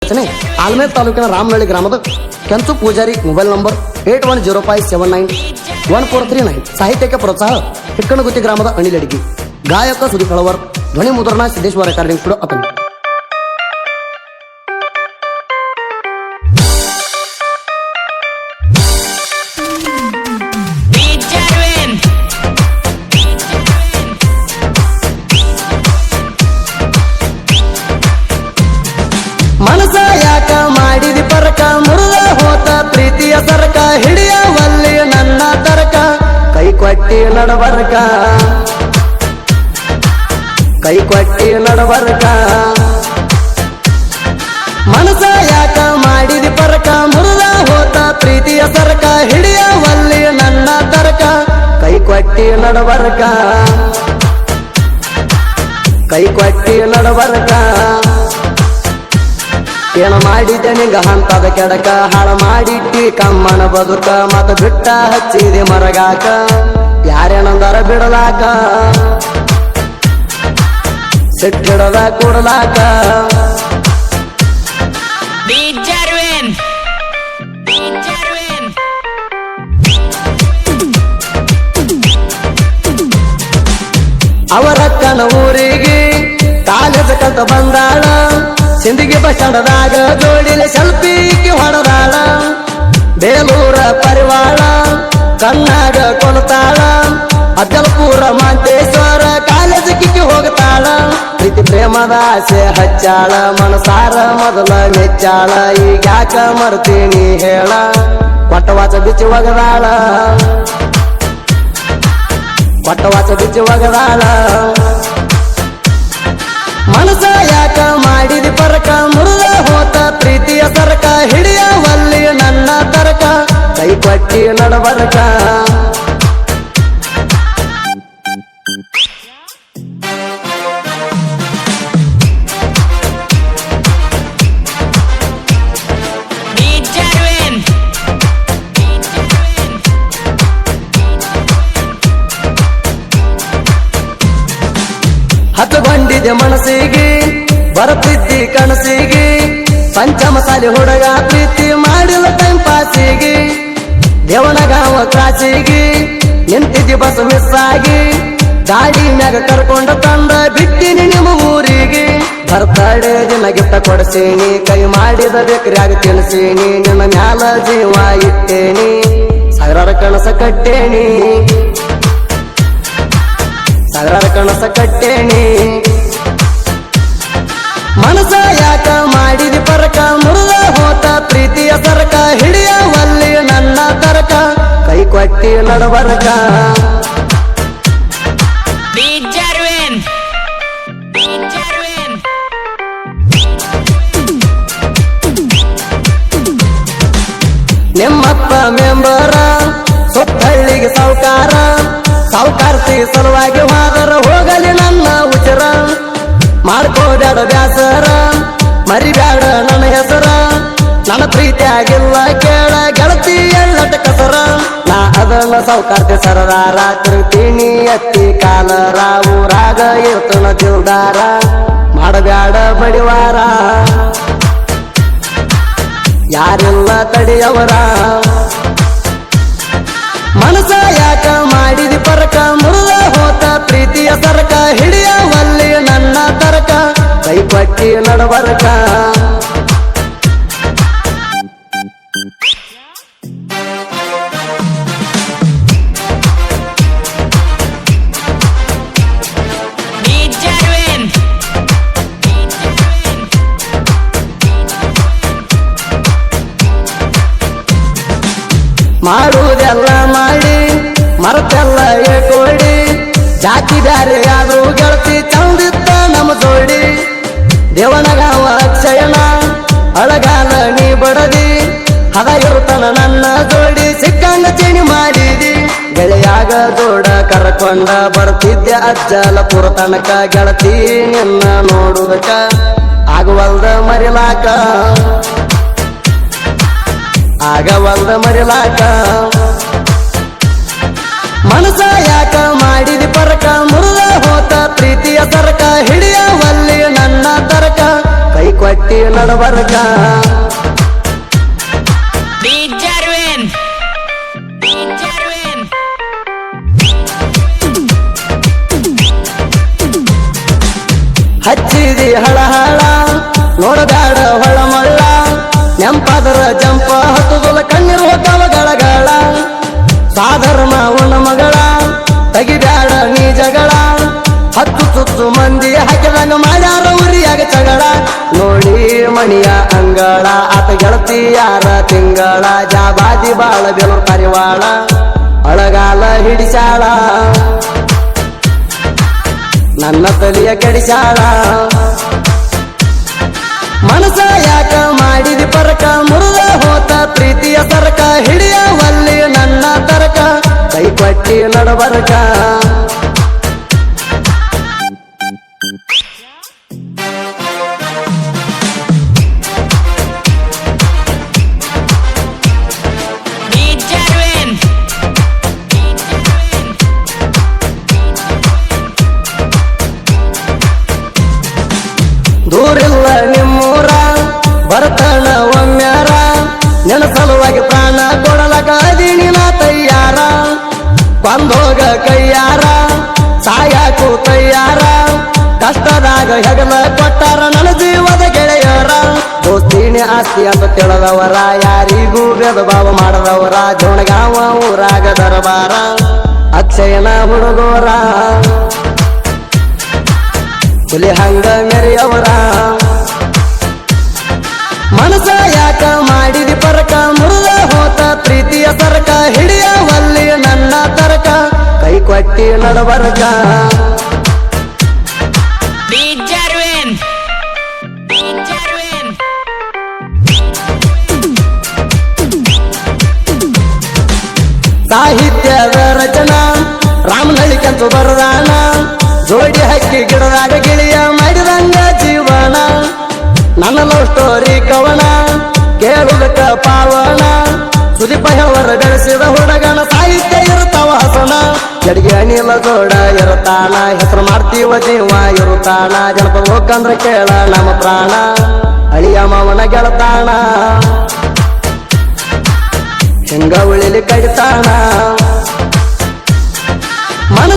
ರಚನೆ ಆಲ್ಮೇಲ್ ತಾಲೂಕಿನ ರಾಮನಹಳ್ಳಿ ಗ್ರಾಮದ ಕೆಂಚು ಪೂಜಾರಿ. Mobile number 8105791439. ಸಾಹಿತ್ಯಕ್ಕೆ ಪ್ರೋತ್ಸಾಹ ಹಿಕ್ಕಣಗುತ್ತಿ ಗ್ರಾಮದ ಅನಿಲ್ ಅಡಿಗೆ. ಗಾಯಕ ಸುದೀಪ್ ಹಳವರ್. ಧ್ವನಿ ಮುದ್ರಣ ಸಿದ್ದೇಶ್ವರ ರೆಕಾರ್ಡಿಂಗ್ ಸ್ಟುಡಿಯೋ ಅತನಿ. ಮನಸ ಯಾಕ ಮಾಡಿದಿ ಪರಕ, ಮುರಿದ ಹೋತ ಪ್ರೀತಿಯ ಸರಕ, ಹಿಡಿಯವಲ್ಲಿ ನನ್ನ ತರಕ, ಕೈ ಕೊಟ್ಟಿ ನಡಬರಕ, ಕೈ ಕೊಟ್ಟಿ ನಡಬರಕ. ಮನಸ ಯಾಕ ಮಾಡಿದಿ ಪರಕ, ಮುರಿದ ಹೋತ ಪ್ರೀತಿಯ ಸರಕ, ಹಿಡಿಯವಲ್ಲಿ ನನ್ನ ತರಕ, ಕೈ ಕೊಟ್ಟಿ ನಡಬರಕ, ಕೈ ಕೊಟ್ಟಿ ನಡಬರಕ. ಏನ ಮಾಡಿದ್ದೆ ನಿಂಗ ಹಂತದ ಕೆಡಕ, ಹಾಳ ಮಾಡಿಟ್ಟಿ ಕಮ್ಮನ ಬದುಕ, ಮತ ಬಿಟ್ಟ ಹಚ್ಚಿದೆ ಮರಗಾಕ, ಯಾರೇನಂದರ ಬಿಡಲಾಕ, ಸಿಟ್ಟಿಡದ ಕೂಡಲಾಕ. ಅವರಕ್ಕನ ಊರಿಗೆ ಕಾಲೇಜ್ ಕಲ್ತ ಬಂದಾಳ, ಸಿಂದಗಿ ಬಸ್ ಸ್ಟ್ಯಾಂಡದಾಗ ಜೋಡಿಲೆ ಸೆಲ್ಫಿಗೆ ಹೊಡೆದಾಳ, ಬೇಲೂರ ಪರಿವಾಳ ಕಣ್ಣಾಗ ಕೊಲ್ತಾಳ, ಅಜ್ಜಲಪುರ ಮಾಂತೇಶ್ವರ ಕಾಲೇಜ್ ಕಿಕ್ಕಿ ಹೋಗ್ತಾಳ. ಪ್ರೀತಿ ಪ್ರೇಮದ ಆಸೆ ಹಚ್ಚಾಳ, ಮನಸಾರ ಮೊದಲ ಮೆಚ್ಚಾಳ, ಈಗ್ಯಾಕ ಮರ್ತೀನಿ ಹೇಳ, ಕೊಟ್ಟವಾಚ ಬಿಚ್ಚಿ ಒಗದಾಳ, ಕೊಟ್ಟವಾಚ ಬಿಚ್ಚಿ ಒಗದಾಳ. ಮನಸ ಯಾಕ ಮಾಡಿದಿ ಪರಕ, ಮುರಿದ ಹೋತ ಪ್ರೀತಿಯ ಸರಕ, ಹಿಡಿಯವಲ್ಲಿ ನನ್ನ ತರಕ, ಕೈ ಕೊಟ್ಟಿ ನಡಬರಕ. ಹತ್ತುಕೊಂಡಿದೆ ಮನಸ್ಸಿಗೆ, ಬರುತ್ತಿದ್ದಿ ಕನಸಿಗೆ, ಪಂಚಮಸಾಲಿ ಹುಡುಗ ಪ್ರೀತಿ ಮಾಡಿಲ್ಲ ಟೈಮ್ ಪಾಸಿಗೆ, ದೇವನಗಾವ ಕ್ರಾಸಿಗೆ ನಿಂತಿದ್ದಿ ಬಸ್ ಮಿಸ್ ಆಗಿ, ಗಾಡಿ ಮ್ಯಾಗ ಕರ್ಕೊಂಡು ತಂದ ಬಿಟ್ಟಿನಿ ನಿಮ್ಮ ಊರಿಗೆ. ಬರ್ತಡೆ ದಿನ ಗಿಫ್ಟ ಕೊಡ್ಸೀನಿ, ಕೈ ಮಾಡಿದ ಬೇಕ್ರಿಯಾಗ ತಿನ್ಸೀನಿ, ನಿನ್ನ ಮ್ಯಾಲ ಜೀವ ಇಟ್ಟೇನಿ, ಸಾವಿರಾರ ಕನಸ ಕಟ್ಟೇನಿ, ಸಾವಿರಾರ ಕನಸ ಕಟ್ಟೇನಿ. ಮನಸ ಯಾಕ ಮಾಡಿದಿ ಪರಕ, ಮುರಿದ ಹೋತ ಪ್ರೀತಿಯ ಸರಕ, ಹಿಡಿಯವಲ್ಲಿ ನನ್ನ ತರಕ, ಕೈ ಕೊಟ್ಟಿ ನಡಬರಕ. ನಿಮ್ಮಪ್ಪ ಮೆಂಬರ ಸುತ್ತಹಳ್ಳಿಗೆ ಸಾವುಕಾರ, ಸಾವುಕಾರ್ತಿ ಸಲುವಾಗಿ ಹೋದರ ಹೋಗಲಿ ನನ್ನ ಉಚರ, ಮಾಡ್ಕೋಬೇಡ ಬ್ಯಾಸರ, ಮರಿಬ್ಯಾಡ ನನ್ನ ಹೆಸರ, ನನ್ನ ಪ್ರೀತಿ ಆಗಿಲ್ಲ ಕೇಳ ಗೆಳತಿ ಎಳ್ಳಟ ಕಸರ. ನಾ ಅದನ್ನ ಸಾವುಕಾರ್ತಿ ಸರದಾರ, ತಿರುಗ್ತೀನಿ ಎತ್ತಿ ಕಾಲರ, ಊರಾಗ ಇರ್ತನ ದಿಲ್ದಾರ, ಮಾಡಬ್ಯಾಡ ಬಡಿವಾರ, ಯಾರೆಲ್ಲ ತಡಿಯವರ. ಮನಸ ಯಾಕ ಮಾಡಿದಿ ಪರಕ, ಮುರಿದ ಹೋತ ಪ್ರೀತಿಯ ಸರಕ, ಹಿಡಿಯವಲ್ಲಿ ನನ್ನ ತರಕ, ಕೈ ಕೊಟ್ಟಿ ನಡಬರಕ. ಮಾಡುವುದೆಲ್ಲ ಮಾಡಿ ಮರತೆಲ್ಲ ಏಕೋಡಿ, ಜಾತಿ ಬ್ಯಾರೆ ಆದ್ರೂ ಗೆಳತಿ ಚಂದಿತ್ತ ನಮ್ಮ ಜೋಡಿ, ದೇವನಗಾವ ಅಕ್ಷಯನ ಅಳಗಾಲ ನೀ ಬಡದಿ, ಹದ ಇರುತ್ತನ ನನ್ನ ಜೋಡಿ, ಸಿಕ್ಕಂಗ ಚೇಣಿ ಮಾಡಿದಿ, ಗೆಳೆಯಾಗ ಜೋಡ ಕರ್ಕೊಂಡ ಬರ್ತಿದ್ದೆ ಅಜ್ಜಲಪುರ ತನಕ, ಗೆಳತಿ ನಿನ್ನ ನೋಡುದಕ ಆಗುವಲ್ದ ಮರಿಲಾಕ, ಆಗವಲ್ದ ಮರಿಲಾಕ. ಮನಸ ಯಾಕ ಮಾಡಿದಿ ಪರಕ, ಮುರಿದ ಹೋತ ಪ್ರೀತಿಯ ಸರಕ, ಹಿಡಿಯವಲ್ಲಿ ನನ್ನ ತರಕ, ಕೈ ಕೊಟ್ಟಿ ನಡಬರ್ಕ ಹಚ್ಚಿದಿ ಹಳಹಳ ನೋಡಬ್ಯಾಡ ಹೊಳಮಳ್ಳ ನೆಂಪಾದರ ಜಂಪ ಹತ್ತುದಲ ಕಣ್ಣಿರುವ ಕವಗಳಗಳ ಸಾಧರ್ಮ ಉಣ ಮಗಳ ತೆಗಿಬ್ಯಾಡ ನೀ ಜಗಳ ಹತ್ತು ಸುತ್ತು ಮಂದಿ ಹಾಕಿದಂಗ ಮಾಡ್ಯಾರ ಉರಿಯಾಗ ಜಗಳ ನೋಡಿ ಮಣಿಯ ಅಂಗಳ ಆತ ಗೆಳತಿ ಯಾರ ತಿಂಗಳ ಜಾಬಾದಿ ಬಾಳ ಬೆಲೂರ್ ಪರಿವಾಳ ಅಳಗಾಲ ಹಿಡಿಸಾಳ ನನ್ನ ತಲಿಯ ಕೆಡಿಸಾಳ ಮನಸ ಯಾಕ ಮಾಡಿದಿ ಪರಕ ಮುರಿದ ಹೋತ ಪ್ರೀತಿಯ ಸರಕ ಹಿಡಿಯವಲ್ಲಿ ನನ್ನ ತರಕ ಕೈ ಕೊಟ್ಟಿ ನಡಬರಕ ದೂರಿಲ್ಲ ನಿಮ್ಮೂರ ಬರ್ತಣ ಒಮ್ಮ್ಯಾರ ನೆನ ಸಲುವಾಗಿ ಪ್ರಾಣ ಕೊಡಲಕ ಅದಿನಿನ ತಯ್ಯಾರ ಬಂದೋಗ ಕೈಯಾರ ಸಾಯಾಕು ತಯ್ಯಾರ ಕಷ್ಟದಾಗ ಹೆಗಲ ಕೊಟ್ಟಾರ ನನ್ನ ಜೀವದ ಗೆಳೆಯರ ದೋಸ್ತಿನಿ ಆಸ್ತಿ ಅಂತ ತಿಳಿದವರ ಯಾರಿಗೂ ಭೇದ ಭಾವ ಮಾಡದವರ ಜೋಣಗಾವ ಊರಾಗ ದರಬಾರ ಅಕ್ಷಯನ ಹುಡುಗೋರ ಹುಲಿ ಹಂಗ ಮೆರೆಯವರ ಮನಸ ಯಾಕ ಮಾಡಿದಿ ಪರಕ ಮುರಿದ ಹೋತ ಪ್ರೀತಿಯ ಸರಕ ಹಿಡಿಯವಲ್ಲಿ ನನ್ನ ತರಕ ಕೈ ಕೊಟ್ಟಿ ನಡಬರಕ ಸಾಹಿತ್ಯದ ರಚನಾ ರಾಮನಳ್ಳಿ ಕಂತು ಬರದಾನ ಜೋಡಿ ಹಕ್ಕಿ ಗಿಡದಾಗ ಗಿಳಿಯ ಮಾಡಿದಂಗ ಜೀವನ ನನ್ನ ಲವ್ ಸ್ಟೋರಿ ಕವನ ಕೇಳುವುದಕ್ಕ ಪಾವನ ಸುದೀಪ ಹೇಳವರ ಬೆಳೆಸಿದ ಹುಡುಗನ ಸಾಹಿತ್ಯ ಇರುತ್ತವ ಹಸನ ಜಡಿಗೆ ಅನಿಲ ಜೋಡ ಇರುತ್ತಾನ ಹೆಸರು ಮಾಡ್ತೀವ ಜೀವ ಇರುತ್ತಾನ ಜನಪದ ಹೋಗಂದ್ರ ಕೇಳ ನಮ್ಮ ಪ್ರಾಣ ಅಳಿಯ ಮಾವನ ಗೆಳತಾಣ ಹೆಂಗ ಉಳಿಲಿ ಕಡಿತಾಣ